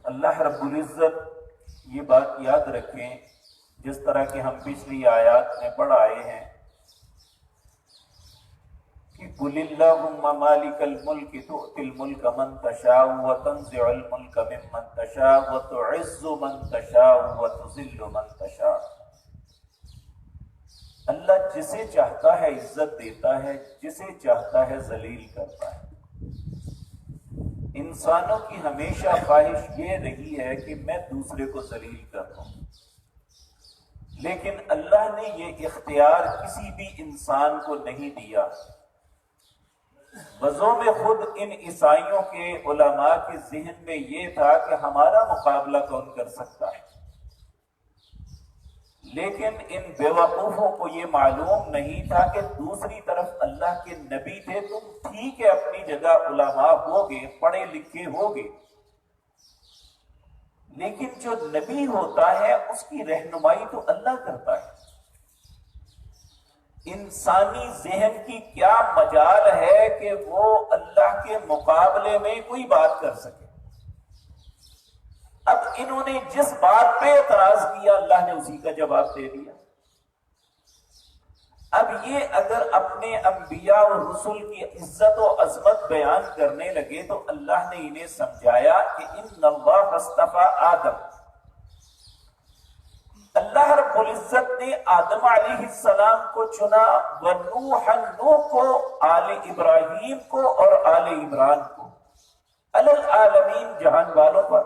اللہ رب العزت یہ بات یاد رکھیں، جس طرح کہ ہم پچھلی آیات میں پڑھ آئے ہیں کہ قُلِ اللَّهُمَّ مَالِكَ الْمُلْكِ تُؤْتِي الْمُلْكَ مَنْ تَشَاءُ وَتَنزِعُ الْمُلْكَ مِمَّنْ تَشَاءُ وَتُعِزُّ مَنْ تَشَاءُ وَتُذِلُّ مَنْ تَشَاءُ۔ اللہ جسے چاہتا ہے عزت دیتا ہے، جسے چاہتا ہے ذلیل کرتا ہے۔ انسانوں کی ہمیشہ خواہش یہ رہی ہے کہ میں دوسرے کو ذلیل کر دوں، لیکن اللہ نے یہ اختیار کسی بھی انسان کو نہیں دیا۔ بزوم خود ان عیسائیوں کے علماء کے ذہن میں یہ تھا کہ ہمارا مقابلہ کون کر سکتا ہے، لیکن ان بیوقوفوں کو یہ معلوم نہیں تھا کہ دوسری طرف اللہ کے نبی تھے۔ تم ٹھیک ہے اپنی جگہ علماء ہوگے، پڑھے لکھے ہوگے، لیکن جو نبی ہوتا ہے اس کی رہنمائی تو اللہ کرتا ہے۔ انسانی ذہن کی کیا مجال ہے کہ وہ اللہ کے مقابلے میں کوئی بات کر سکے؟ اب انہوں نے جس بات پہ اعتراض کیا اللہ نے اسی کا جواب دے دیا۔ اب یہ اگر اپنے انبیاء اور رسول کی عزت و عظمت بیان کرنے لگے تو اللہ نے انہیں سمجھایا کہ ان اللہ اصطفیٰ آدم، اللہ رب العزت نے آدم علیہ السلام کو چنا، ونوح، نوح کو، آل ابراہیم کو اور آل عمران کو، علی العالمین جہان والوں پر۔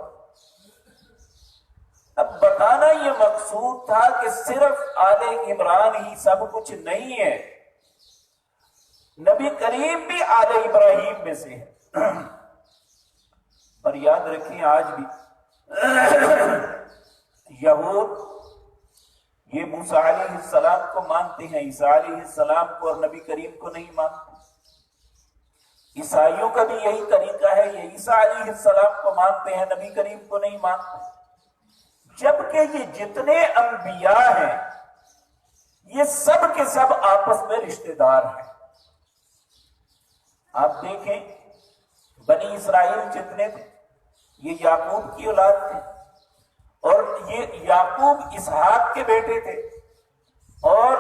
اب بتانا یہ مقصود تھا کہ صرف آل عمران ہی سب کچھ نہیں ہے، نبی کریم بھی آل ابراہیم میں سے ہے۔ اور یاد رکھیں آج بھی یہود یہ موسیٰ علیہ السلام کو مانتے ہیں، عیسیٰ علیہ السلام کو اور نبی کریم کو نہیں مانتے۔ عیسائیوں کا بھی یہی طریقہ ہے، یہ عیسیٰ علیہ السلام کو مانتے ہیں، نبی کریم کو نہیں مانتے، جبکہ یہ جتنے انبیاء ہیں یہ سب کے سب آپس میں رشتہ دار ہیں۔ آپ دیکھیں بنی اسرائیل جتنے تھے یہ یعقوب کی اولاد تھے، اور یہ یعقوب اسحاق کے بیٹے تھے، اور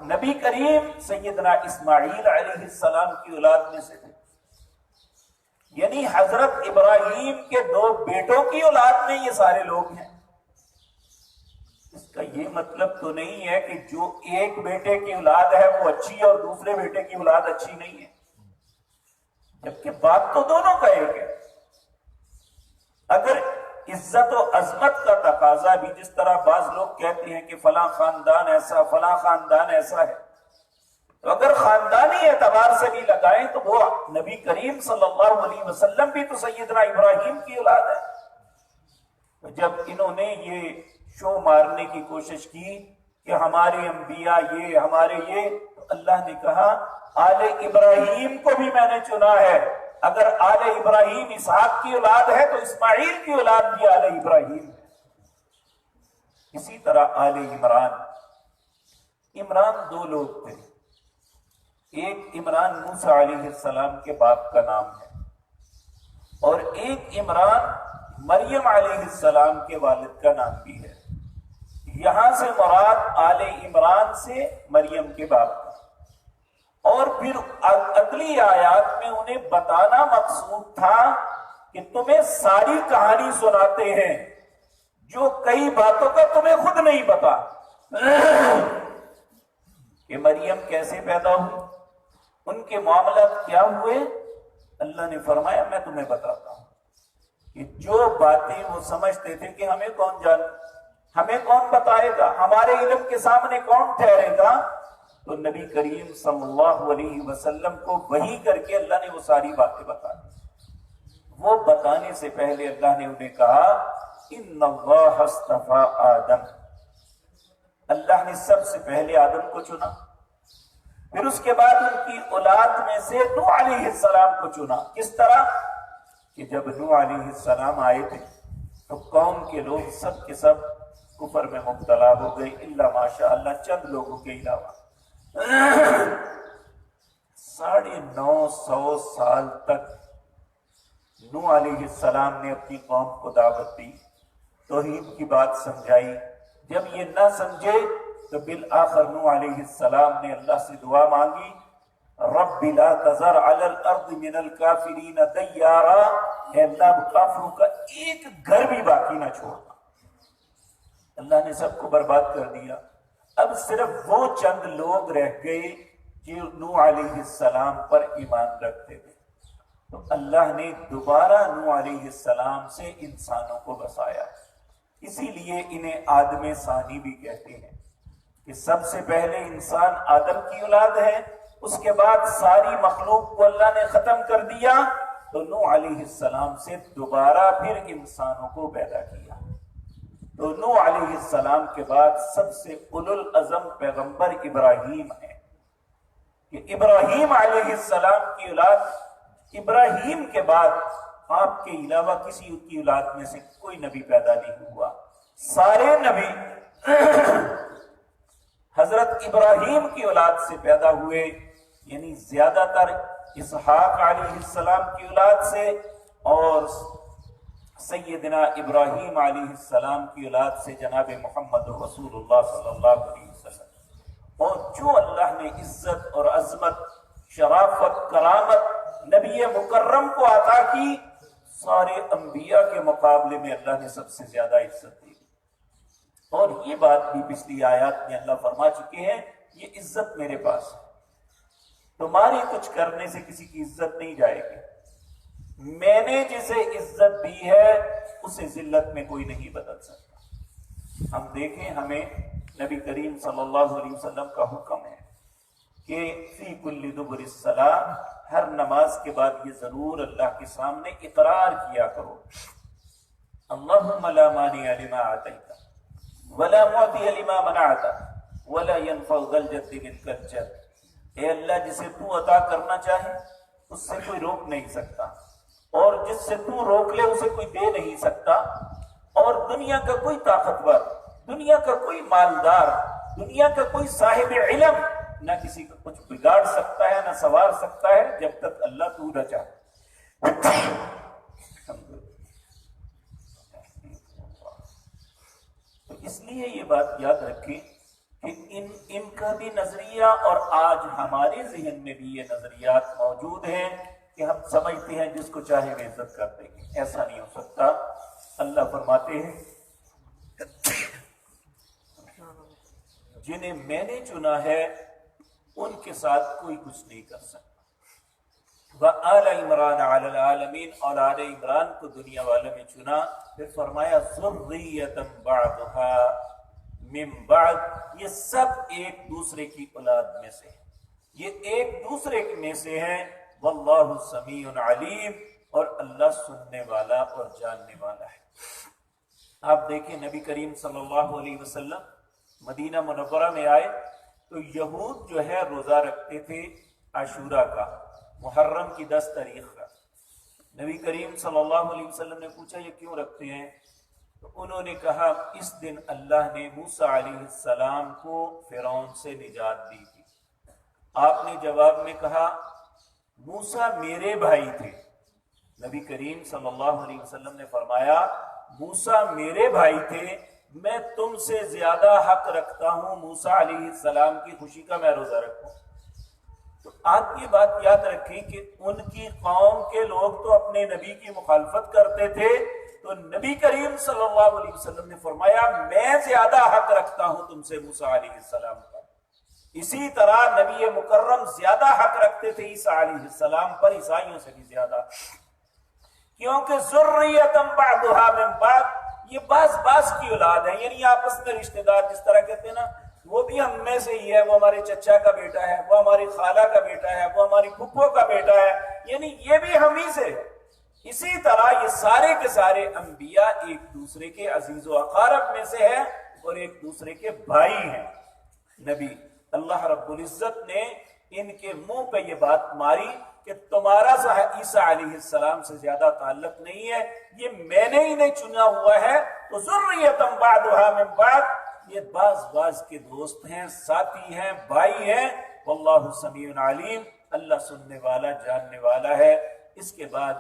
نبی کریم سیدنا اسماعیل علیہ السلام کی اولاد میں سے تھے، یعنی حضرت ابراہیم کے دو بیٹوں کی اولاد میں یہ سارے لوگ ہیں۔ اس کا یہ مطلب تو نہیں ہے کہ جو ایک بیٹے کی اولاد ہے وہ اچھی ہے اور دوسرے بیٹے کی اولاد اچھی نہیں ہے، جبکہ بات تو دونوں کا ایک ہے۔ اگر عزت و عظمت کا تقاضا بھی، جس طرح بعض لوگ کہتے ہیں کہ فلاں خاندان ایسا، فلاں خاندان ایسا ہے، تو اگر خاندانی اعتبار سے بھی لگائیں تو وہ نبی کریم صلی اللہ علیہ وسلم بھی تو سیدنا ابراہیم کی اولاد ہے۔ جب انہوں نے یہ شو مارنے کی کوشش کی کہ ہمارے انبیاء یہ، ہمارے یہ، تو اللہ نے کہا آل ابراہیم کو بھی میں نے چنا ہے، اگر آل ابراہیم اسحاق کی اولاد ہے تو اسماعیل کی اولاد بھی آل ابراہیم ہے۔ اسی طرح آل عمران، عمران دو لوگ تھے، ایک عمران موسیٰ علیہ السلام کے باپ کا نام ہے، اور ایک عمران مریم علیہ السلام کے والد کا نام بھی ہے۔ یہاں سے مراد آل عمران سے مریم کے باپ کا، اور پھر اگلی آیات میں انہیں بتانا مقصود تھا کہ تمہیں ساری کہانی سناتے ہیں جو کئی باتوں کا تمہیں خود نہیں پتا، کہ مریم کیسے پیدا ہوئی، ان کے معاملات کیا ہوئے۔ اللہ نے فرمایا میں تمہیں بتاتا ہوں کہ جو باتیں وہ سمجھتے تھے کہ ہمیں کون جان، ہمیں کون بتائے گا، ہمارے علم کے سامنے کون ٹھہرے گا، تو نبی کریم صلی اللہ علیہ وسلم کو وحی کر کے اللہ نے وہ ساری باتیں بتا دی۔ وہ بتانے سے پہلے اللہ نے انہیں کہا ان اللہ اصطفیٰ آدم، اللہ نے سب سے پہلے آدم کو چنا، پھر اس کے بعد ان کی اولاد میں سے نوح علیہ السلام کو چنا۔ کس طرح کہ جب نوح علیہ السلام آئے تھے تو قوم کے لوگ سب کے سب کفر میں مبتلا ہو گئے، الا ماشاء اللہ چند لوگوں کے علاوہ۔ 950 سال تک نوح علیہ السلام نے اپنی قوم کو دعوت دی، توحید کی بات سمجھائی، جب یہ نہ سمجھے تو بالآخر نوح علیہ السلام نے اللہ سے دعا مانگی، رب لا تذر علی الارض من الکافرین دیارا، اے اللہ کافروں کا ایک گھر بھی باقی نہ چھوڑنا۔ اللہ نے سب کو برباد کر دیا، اب صرف وہ چند لوگ رہ گئے جو نوح علیہ السلام پر ایمان رکھتے تھے، تو اللہ نے دوبارہ نوح علیہ السلام سے انسانوں کو بسایا۔ اسی لیے انہیں آدم ثانی بھی کہتے ہیں کہ سب سے پہلے انسان آدم کی اولاد ہے، اس کے بعد ساری مخلوق کو اللہ نے ختم کر دیا تو نوح علیہ السلام سے دوبارہ پھر انسانوں کو پیدا کیا۔ تو نوح علیہ السلام کے بعد سب سے اولو العزم پیغمبر ابراہیم ہے، کہ ابراہیم علیہ السلام کی اولاد، ابراہیم کے بعد آپ کے علاوہ کسی کی اولاد میں سے کوئی نبی پیدا نہیں ہوا، سارے نبی حضرت ابراہیم کی اولاد سے پیدا ہوئے، یعنی زیادہ تر اسحاق علیہ السلام کی اولاد سے اور سیدنا ابراہیم علیہ السلام کی اولاد سے جناب محمد رسول اللہ صلی اللہ علیہ وسلم۔ اور جو اللہ نے عزت اور عظمت، شرافت، کرامت نبی مکرم کو عطا کی، سارے انبیاء کے مقابلے میں اللہ نے سب سے زیادہ عزت دی۔ اور یہ بات بھی پچھلی آیات میں اللہ فرما چکے ہیں، یہ عزت میرے پاس ہے، تمہاری کچھ کرنے سے کسی کی عزت نہیں جائے گی، میں نے جسے عزت دی ہے اسے ذلت میں کوئی نہیں بدل سکتا۔ ہم دیکھیں، ہمیں نبی کریم صلی اللہ علیہ وسلم کا حکم ہے کہ فی کل دبر الصلاۃ، ہر نماز کے بعد یہ ضرور اللہ کے سامنے اقرار کیا کرو، اللہم لا مانع لما اعطیت ولا معطی لما منعت ولا ينفع ذا الجد منک الجد، اے اللہ جسے تو عطا کرنا چاہے اس سے کوئی روک نہیں سکتا، اور جس سے تو روک لے اسے کوئی دے نہیں سکتا، اور دنیا کا کوئی طاقتور، دنیا کا کوئی مالدار، دنیا کا کوئی صاحب علم نہ کسی کا کچھ بگاڑ سکتا ہے نہ سنوار سکتا ہے جب تک اللہ تو نہ چاہے۔ تو اس لیے یہ بات یاد رکھیں کہ ان کا بھی نظریہ اور آج ہمارے ذہن میں بھی یہ نظریات موجود ہیں کہ ہم سمجھتے ہیں جس کو چاہے وہ عزت کر دیں گے، ایسا نہیں ہو سکتا۔ اللہ فرماتے ہیں جنہیں میں نے چنا ہے ان کے ساتھ کوئی کچھ نہیں کر سکتا۔ وآل عمران علی العالمین، اور آل عمران کو دنیا والوں میں چنا، پھر فرمایا ذریۃ بعضها من بعد، یہ سب ایک دوسرے کی اولاد میں سے ہیں، یہ ایک دوسرے میں سے ہیں، واللہ سمیع علیم، اور اللہ سننے والا اور جاننے والا ہے۔ آپ دیکھیں نبی کریم صلی اللہ علیہ وسلم مدینہ منورہ میں آئے تو یہود جو ہے روزہ رکھتے تھے عاشورہ کا، محرم کی 10 تاریخ کا۔ نبی کریم صلی اللہ علیہ وسلم نے پوچھا یہ کیوں رکھتے ہیں؟ تو انہوں نے کہا اس دن اللہ نے موسیٰ علیہ السلام کو فرعون سے نجات دی تھی۔ آپ نے جواب میں کہا موسیٰ میرے بھائی تھے۔ نبی کریم صلی اللہ علیہ وسلم نے فرمایا موسیٰ میرے بھائی تھے، میں تم سے زیادہ حق رکھتا ہوں موسیٰ علیہ السلام کی خوشی کا میں روزہ رکھوں۔ تو آپ یہ بات یاد رکھیں کہ ان کی قوم کے لوگ تو اپنے نبی کی مخالفت کرتے تھے، تو نبی کریم صلی اللہ علیہ وسلم نے فرمایا میں زیادہ حق رکھتا ہوں تم سے موسیٰ علیہ السلام کا۔ اسی طرح نبی مکرم زیادہ حق رکھتے تھے عیسیٰ علیہ السلام پر، عیسائیوں سے بھی زیادہ، کیونکہ ذریۃ بعضها من بعض، یہ بعض کی اولاد ہے، یعنی آپس میں رشتہ دار، جس طرح کہتے ہیں نا وہ بھی ہم میں سے ہی ہے، وہ ہمارے چچا کا بیٹا ہے، وہ ہماری خالہ کا بیٹا ہے، وہ ہماری پھپھو کا بیٹا ہے، یعنی یہ بھی ہم ہی سے۔ اسی طرح یہ سارے کے سارے انبیاء ایک دوسرے کے عزیز و اقارب میں سے ہیں اور ایک دوسرے کے بھائی ہیں۔ نبی اللہ رب العزت نے ان کے منہ پہ یہ بات ماری کہ تمہارا عیسیٰ علیہ السلام سے زیادہ تعلق نہیں ہے، یہ میں نے انہیں چنا ہوا ہے، تو ذریۃ بعضها من بعد، یہ بعض کے دوست ہیں، ساتھی ہیں، بھائی ہیں، واللہ سمیع علیم، اللہ سننے والا جاننے والا ہے۔ اس کے بعد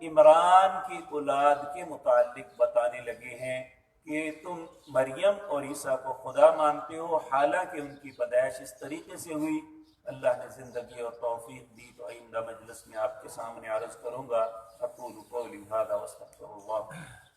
عمران کی اولاد کے متعلق بتانے لگے ہیں کہ تم مریم اور عیسیٰ کو خدا مانتے ہو، حالانکہ ان کی پیدائش اس طریقے سے ہوئی۔ اللہ نے زندگی اور توفیق دی تو آئندہ مجلس میں آپ کے سامنے عرض کروں گا۔ اقول قولی ھذا واستغفر اللہ۔